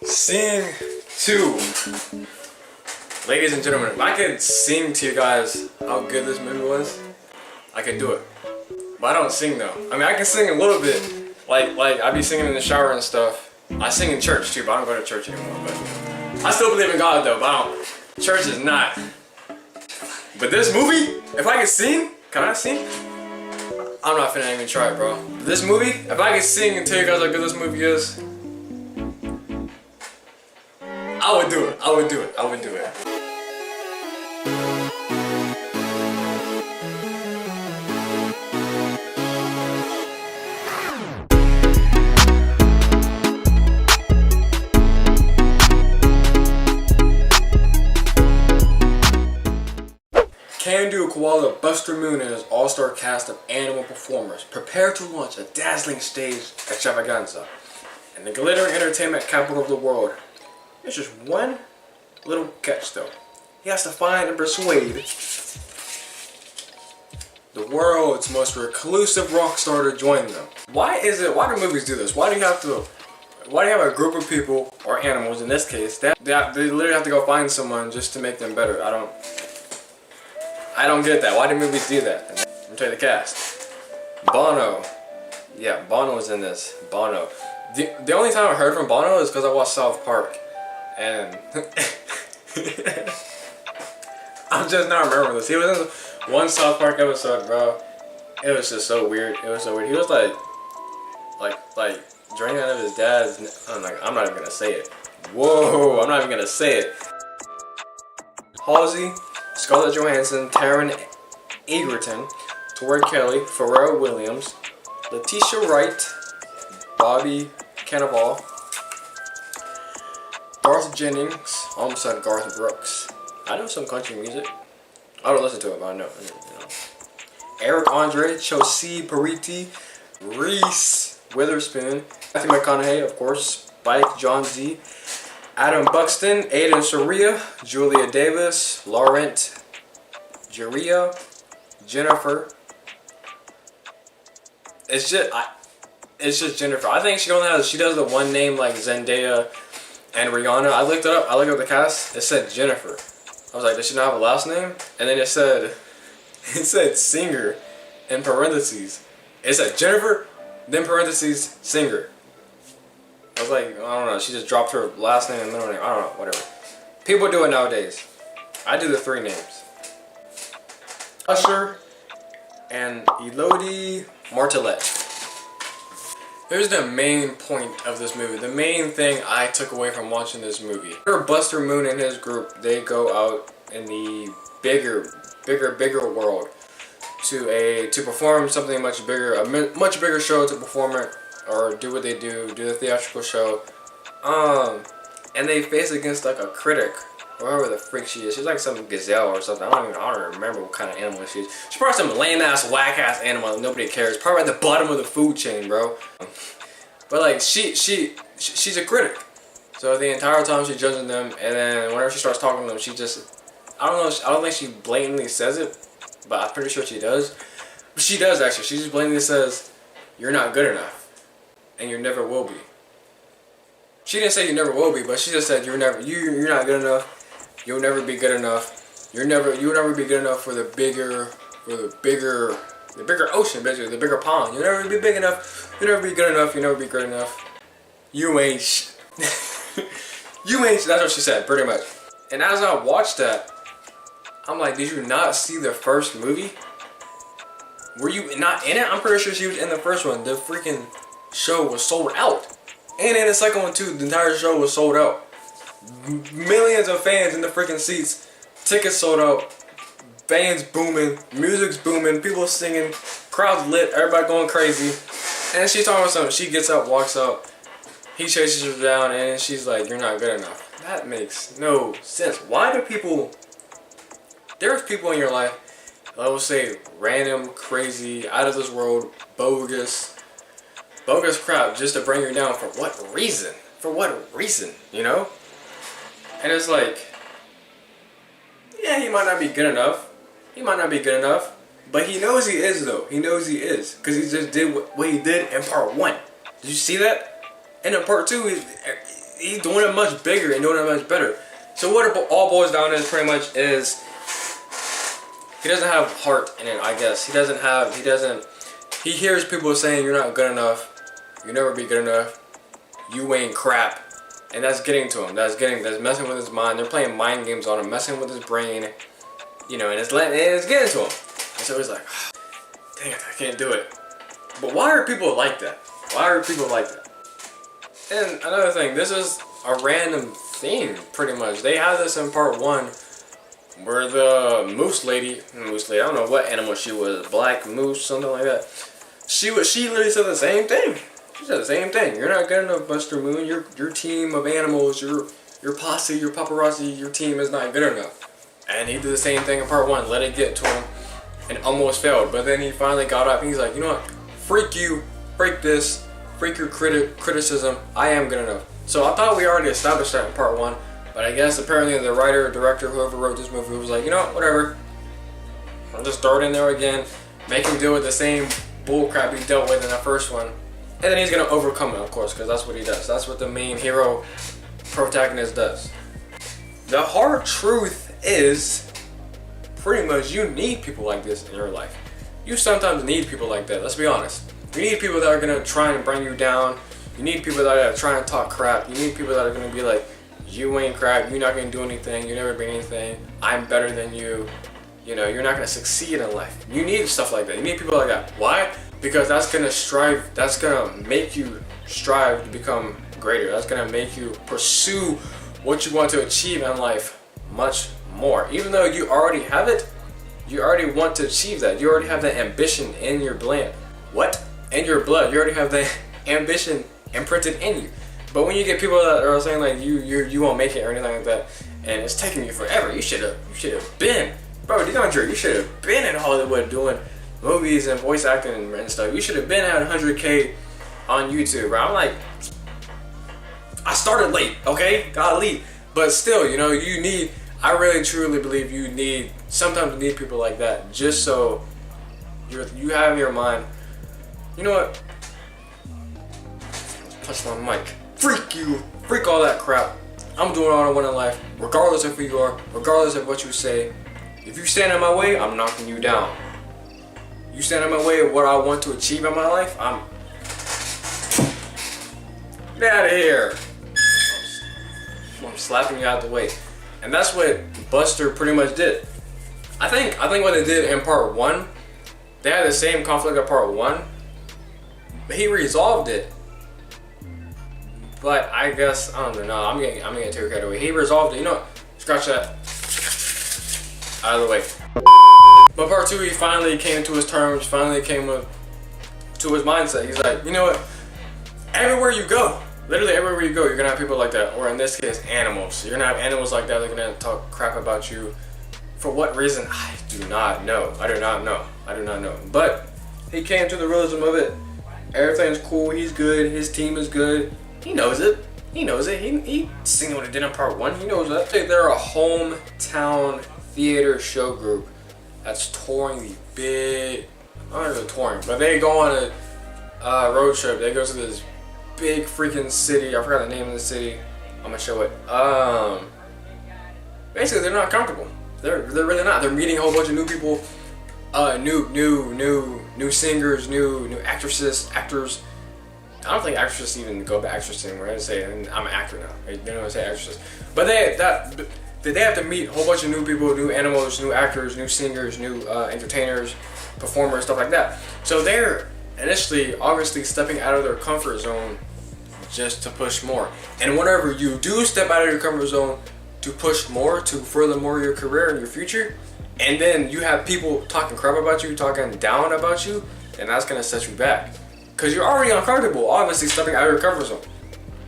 Sing 2. Ladies and gentlemen, if I could sing to you guys how good this movie was, I could do it. But I don't sing though. I mean, I can sing a little bit. Like I be singing in the shower and stuff. I sing in church too, but I don't go to church anymore. But I still believe in God though, but I don't. Church is not. But this movie, if I could sing, can I sing? I'm not finna even try it, bro. This movie, if I could sing and tell you guys how good this movie is, I would do it. I would do it. I would do it. Can-Do Koala, Buster Moon and his all-star cast of animal performers prepare to launch a dazzling stage extravaganza in the glittering entertainment capital of the world. There's just one little catch though. He has to find and persuade the world's most reclusive rock star to join them. Why do movies do this? Why do you have a group of people, or animals in this case, they literally have to go find someone just to make them better? I don't get that. Why do movies do that? Let me tell you the cast. Bono. Yeah, Bono was in this. Bono. The only time I heard from Bono is because I watched South Park. And I'm just not remembering this. He was in one South Park episode, bro. It was just so weird. It was so weird. He was like drinking out of his dad's. I'm not even gonna say it. Whoa, I'm not even gonna say it. Halsey, Scarlett Johansson, Taron Egerton, Tori Kelly, Pharrell Williams, Letitia Wright, Bobby Cannavale, Garth Jennings, almost said Garth Brooks. I know some country music. I don't listen to it, but I know. Eric Andre, Chelsea Peretti, Reese Witherspoon, Matthew McConaughey, of course, Spike Jonze, Adam Buxton, Aiden Soria, Julia Davis, Laurent Jeria, Jennifer. It's just Jennifer. I think she does the one name like Zendaya and Rihanna. I looked up the cast. It said Jennifer. I was like, does she not have a last name? And then it said singer in parentheses. It said Jennifer, then parentheses singer. I was like, I don't know. She just dropped her last name and middle name. I don't know. Whatever. People do it nowadays. I do the 3 names. Usher and Elodie Martelet. Here's the main point of this movie. The main thing I took away from watching this movie. Buster Moon and his group, they go out in the bigger world to perform something much bigger, a much bigger show to perform it, or do what they do the theatrical show. And they face against like a critic, or whoever the freak she is. She's like some gazelle or something. I don't remember what kind of animal she is. She's probably some lame ass, whack ass animal that nobody cares. Probably at the bottom of the food chain, bro. But like she's a critic. So the entire time she's judging them, and then whenever she starts talking to them, she just, I don't know. I don't think she blatantly says it, but I'm pretty sure she does. But she does actually. She just blatantly says, "You're not good enough, and you never will be." She didn't say you never will be, but she just said you're not good enough. You'll never be good enough. You'll never be good enough for the bigger ocean, basically, the bigger pond. You'll never be big enough. You'll never be good enough. You'll never be good enough. You ain't you ain't. That's what she said, pretty much. And as I watched that, I'm like, did you not see the first movie? Were you not in it? I'm pretty sure she was in the first one. The freaking show was sold out. And in the second one too, the entire show was sold out. Millions of fans in the freaking seats. Tickets sold out. Fans booming. Music's booming. People singing. Crowds lit. Everybody going crazy. And she's talking about something. She gets up, walks out. He chases her down, and she's like, "You're not good enough." That makes no sense. Why do people... There's people in your life, I would say, random, crazy, out of this world, bogus crap just to bring you down. For what reason? For what reason, you know? And it's like, yeah, he might not be good enough. He might not be good enough. But he knows he is, though. He knows he is. Because he just did what he did in part 1. Did you see that? And in part 2, he's doing it much bigger and doing it much better. So what it all boils down to pretty much is he doesn't have heart in it, I guess. He hears people saying you're not good enough, you'll never be good enough, you ain't crap. And that's getting to him. That's messing with his mind. They're playing mind games on him, messing with his brain, you know, and it's getting to him. And so he's like, oh, dang it, I can't do it. But why are people like that? Why are people like that? And another thing, this is a random thing, pretty much. They had this in part 1, where the moose lady, I don't know what animal she was, black moose, something like that. She literally said the same thing. She said the same thing. You're not good enough, Buster Moon. Your team of animals, your posse, your paparazzi, your team is not good enough. And he did the same thing in part 1. Let it get to him, and almost failed. But then he finally got up, and he's like, you know what? Freak you, freak this, freak your criticism. I am good enough. So I thought we already established that in part 1. But I guess apparently the writer, director, whoever wrote this movie was like, you know what? Whatever. I'll just throw it in there again, make him deal with the same bullcrap he dealt with in the first one. And then he's gonna overcome it, of course, because that's what he does. That's what the main hero protagonist does. The hard truth is, pretty much, you need people like this in your life. You sometimes need people like that, let's be honest. You need people that are gonna try and bring you down. You need people that are trying to talk crap. You need people that are gonna be like, you ain't crap, you're not gonna do anything, you never be anything, I'm better than you. You know, you're not gonna succeed in life. You need stuff like that. You need people like that. Why? Because that's gonna make you strive to become greater. That's gonna make you pursue what you want to achieve in life much more. Even though you already have it, you already want to achieve that. You already have that ambition in your blood. What? In your blood. You already have the ambition imprinted in you. But when you get people that are saying like you won't make it or anything like that, and it's taking you forever, you should have been, bro, DeAndre, you should have been in Hollywood doing movies and voice acting and stuff. You should have been at 100K on YouTube, bro. I'm like, I started late, okay? Gotta leave. But still, you know, I really truly believe sometimes you need people like that, just so you have in your mind, you know what? Touch my mic. Freak you. Freak all that crap. I'm doing all I want in life, regardless of who you are, regardless of what you say. If you stand in my way, I'm knocking you down. You stand in my way of what I want to achieve in my life, get out of here. I'm slapping you out the way. And that's what Buster pretty much did. I think what they did in part 1, they had the same conflict in part 1, but he resolved it. But I guess, I don't know, I'm getting too carried away. He resolved it, you know what? Scratch that. Out of the way. But part 2, he finally came to his terms, finally came to his mindset. He's like, you know what? Everywhere you go, literally everywhere you go, you're gonna have people like that. Or in this case, animals. You're gonna have animals like that. They're gonna talk crap about you. For what reason? I do not know. I do not know. But he came to the realism of it. Everything's cool. He's good. His team is good. He knows it. He seen what he did in part 1. He knows that. They're a hometown theater show group that's touring the big, I don't know, touring, but they go on a road trip. They go to this big freaking city. I forgot the name of the city. I'm gonna show it. Basically, they're not comfortable. They're really not. They're meeting a whole bunch of new people, new singers, new actresses, actors. I don't think actresses even go by actress anymore. I say I'm an actor now. They don't say actresses, but they have to meet a whole bunch of new people, new animals, new actors, new singers, new entertainers, performers, stuff like that. So they're initially, obviously, stepping out of their comfort zone just to push more. And whenever you do step out of your comfort zone to push more, to further more your career and your future, and then you have people talking crap about you, talking down about you, then that's gonna set you back. Because you're already uncomfortable, obviously, stepping out of your comfort zone.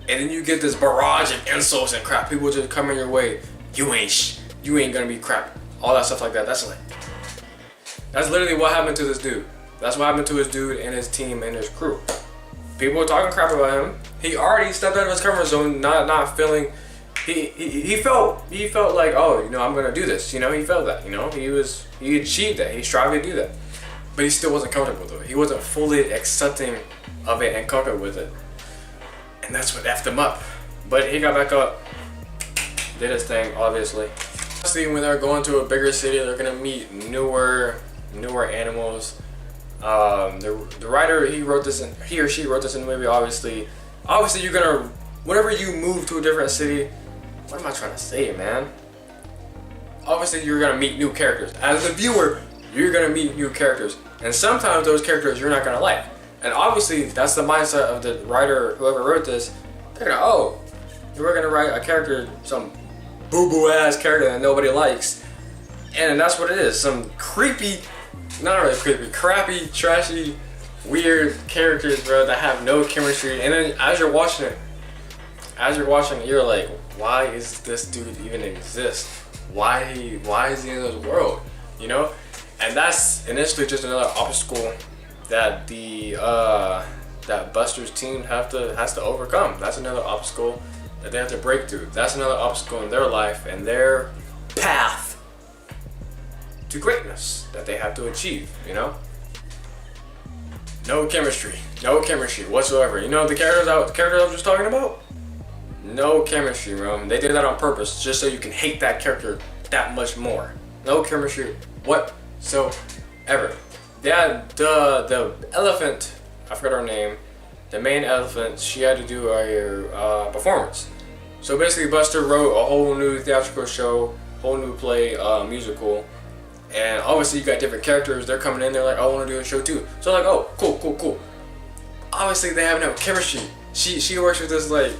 And then you get this barrage of insults and crap. People just coming your way. You ain't gonna be crap. All that stuff like that. That's literally what happened to this dude. That's what happened to his dude and his team and his crew. People were talking crap about him. He already stepped out of his comfort zone, not feeling. He felt like, oh, you know, I'm gonna do this. You know, he felt that. You know, he achieved that. He strived to do that. But he still wasn't comfortable with it. He wasn't fully accepting of it and comfortable with it. And that's what effed him up. But he got back up, did his thing, obviously. Obviously, when they're going to a bigger city, they're gonna meet newer animals. The writer, he or she wrote this in the movie. Obviously, you're gonna, whenever you move to a different city, what am I trying to say, man? Obviously, you're gonna meet new characters. As a viewer, you're gonna meet new characters, and sometimes those characters you're not gonna like. And obviously, that's the mindset of the writer, whoever wrote this. They're gonna, oh, we're gonna write a character, some boo-boo ass character that nobody likes, and that's what it is. Some creepy, not really creepy, crappy, trashy, weird characters, bro, that have no chemistry. And then as you're watching it, you're like, why is this dude even exist? Why is he in this world? You know? And that's initially just another obstacle that that Buster's team has to overcome. That's another obstacle that they have to break through. That's another obstacle in their life and their path to greatness that they have to achieve, you know? No chemistry whatsoever. You know the characters I was just talking about? No chemistry, bro. They did that on purpose just so you can hate that character that much more. No chemistry whatsoever. Yeah, the elephant, I forgot her name, the main elephant, she had to do a performance. So basically Buster wrote a whole new theatrical show, whole new play, musical, and obviously you got different characters. They're coming in, they're like, I want to do a show too. So like, oh, cool. Obviously they have no chemistry. She works with this, like,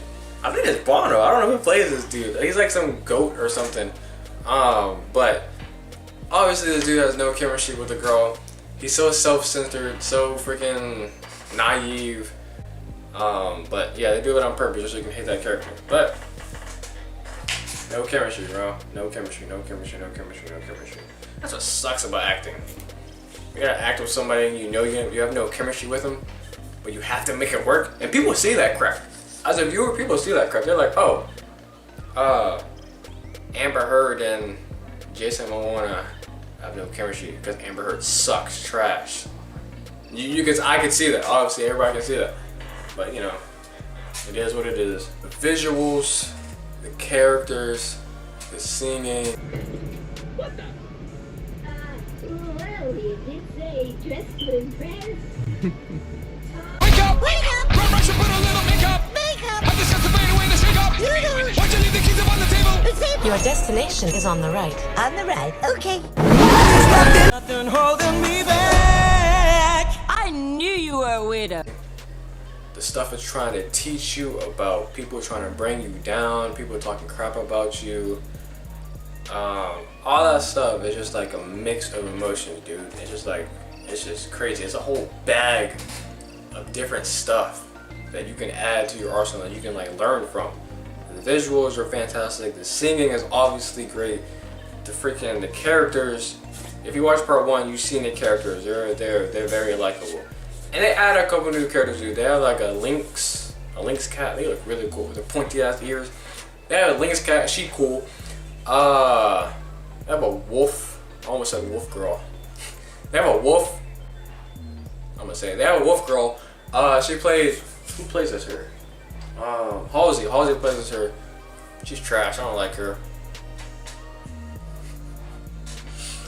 I think it's Bono. I don't know who plays this dude. He's like some goat or something. But obviously this dude has no chemistry with the girl. He's so self-centered, so freaking naive. But yeah, they do it on purpose just so you can hate that character. But no chemistry, bro. No chemistry. That's what sucks about acting. You gotta act with somebody and you know you have no chemistry with them, but you have to make it work. And people see that crap. As a viewer, people see that crap. They're like, oh, Amber Heard and Jason Momoa have no chemistry because Amber Heard sucks trash. I could see that. Obviously, everybody can see that. But you know, it is what it is. The visuals, the characters, the singing. What the? Well, you did say dress to impress. Wake up! Run, rush, and put a little makeup! I'm just to fade away the shake up! Why'd you leave the keys up on the table? Your destination is on the right. On the right, okay. Nothing holding me back. I knew you were a weirdo. The stuff it's trying to teach you about people trying to bring you down, people talking crap about you. All that stuff is just like a mix of emotions, dude. It's just crazy. It's a whole bag of different stuff that you can add to your arsenal that you can like learn from. The visuals are fantastic. The singing is obviously great. The characters. If you watch part one, you've seen the characters. They're very likable. And they add a couple new characters, dude. They have like a lynx cat. They look really cool with their pointy ass ears. They have a lynx cat. She cool. They have a wolf. I almost said wolf girl. They have a wolf. They have a wolf girl. She plays. Who plays as her? Halsey. Halsey plays as her. She's trash. I don't like her.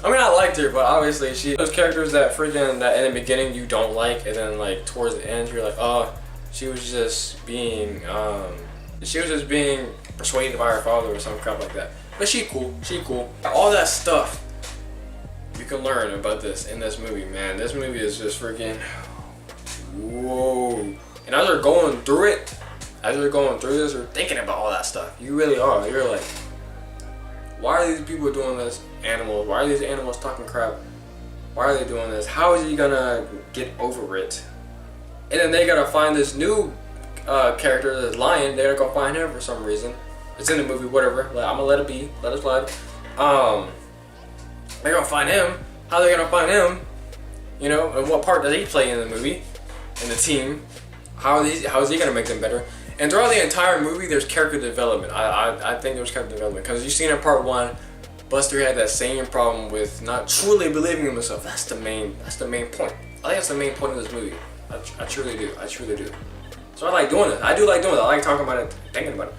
I mean, I liked her, but obviously those characters that in the beginning you don't like, and then like towards the end you're like, oh, she was just being persuaded by her father or some crap like that. But she cool. All that stuff you can learn about this in this movie, man. This movie is just freaking whoa. And as they're going through this, you're thinking about all that stuff. You really are. You're like, why are these people doing this? Animals. Why are these animals talking crap? Why are they doing this? How is he gonna get over it? And then they gotta find this new character, this lion. They gotta go find him for some reason. It's in the movie, whatever. Like, I'm gonna let it be. Let it slide. They're gonna find him. How are they gonna find him? You know, and what part does he play in the movie? In the team? How is he gonna make them better? And throughout the entire movie, there's character development. I think there's character development because you seen in part one, Buster had that same problem with not truly believing in himself. That's the main point. I think that's the main point of this movie. I truly do. So I like doing it. I do like doing it. I like talking about it, thinking about it.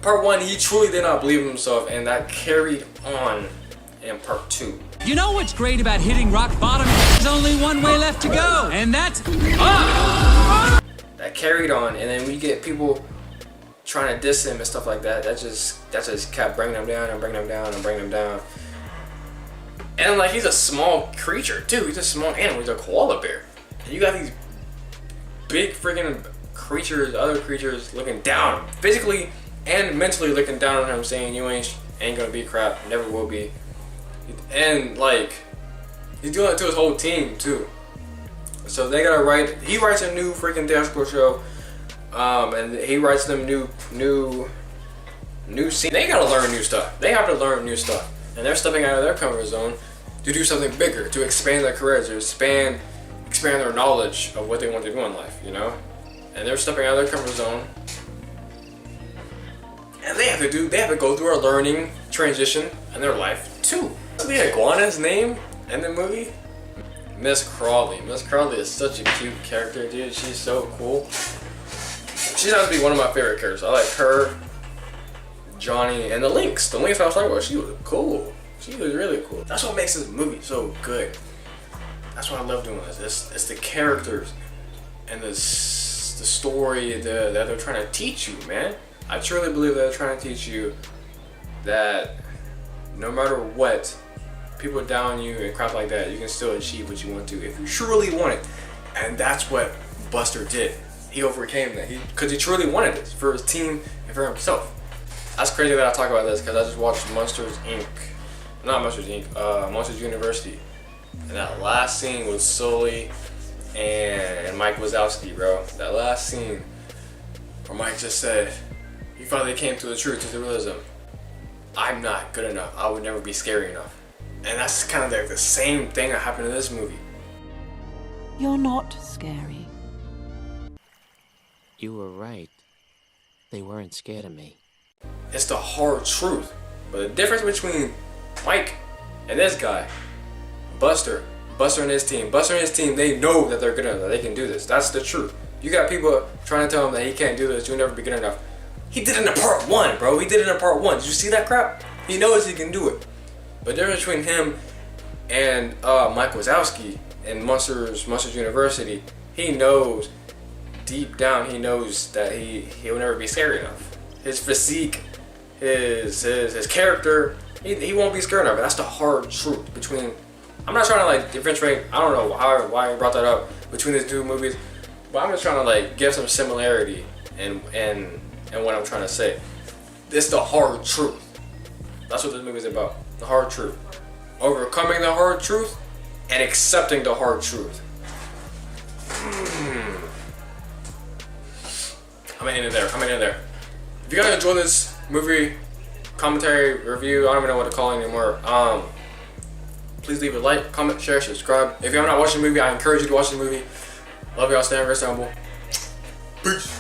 Part 1, he truly did not believe in himself, and that carried on in part 2. You know what's great about hitting rock bottom? There's only one way left to go, and that's up. That carried on, and then we get people trying to diss him and stuff like that. That just kept bringing him down and bringing him down and bringing him down. And like, he's a small creature too. He's a small animal. He's a koala bear. And you got these big freaking creatures, other creatures looking down, physically and mentally looking down on him, saying you ain't gonna be crap, never will be. And like, he's doing it to his whole team too. So they gotta write. He writes a new freaking dashboard show, and he writes them new scenes. They gotta learn new stuff. They have to learn new stuff, and they're stepping out of their comfort zone to do something bigger, to expand their careers, to expand their knowledge of what they want to do in life, you know. And they're stepping out of their comfort zone, and they have to go through a learning transition in their life too. The iguana's name in the movie, Miss Crawley. Miss Crawley is such a cute character, dude. She's so cool. She's has to be one of my favorite characters. I like her, Johnny, and the Lynx. The Lynx I was talking about, she was cool. She was really cool. That's what makes this movie so good. That's what I love doing this. It's the characters and the story that they're trying to teach you, man. I truly believe that they're trying to teach you that no matter what, people down you and crap like that, you can still achieve what you want to if you truly want it. And that's what Buster did. He overcame that. Because he truly wanted it for his team and for himself. That's crazy that I talk about this because I just watched Monsters Inc. Not Monsters Inc. Monsters University. And that last scene with Sully and Mike Wazowski, bro. That last scene where Mike just said, he finally came to the truth, to the realism. I'm not good enough. I would never be scary enough. And that's kind of like the same thing that happened in this movie. You're not scary. You were right. They weren't scared of me. It's the hard truth. But the difference between Mike and this guy, Buster and his team, they know that they're good enough, that they can do this. That's the truth. You got people trying to tell him that he can't do this, you'll never be good enough. He did it in part 1, bro. He did it in part 1. Did you see that crap? He knows he can do it. But the difference between him and Mike Wazowski in Monsters University, he knows, deep down, he knows that he'll never be scary enough. His physique, his character, he won't be scared enough. That's the hard truth between. I'm not trying to like differentiate. I don't know why I brought that up between these two movies, but I'm just trying to like give some similarity and what I'm trying to say. It's the hard truth. That's what this movie is about. The hard truth. Overcoming the hard truth and accepting the hard truth. I'm gonna end it there. If you guys enjoyed this movie commentary review, I don't even know what to call it anymore. Please leave a like, comment, share, subscribe. If you have not watched the movie, I encourage you to watch the movie. Love y'all, stand very humble. Peace.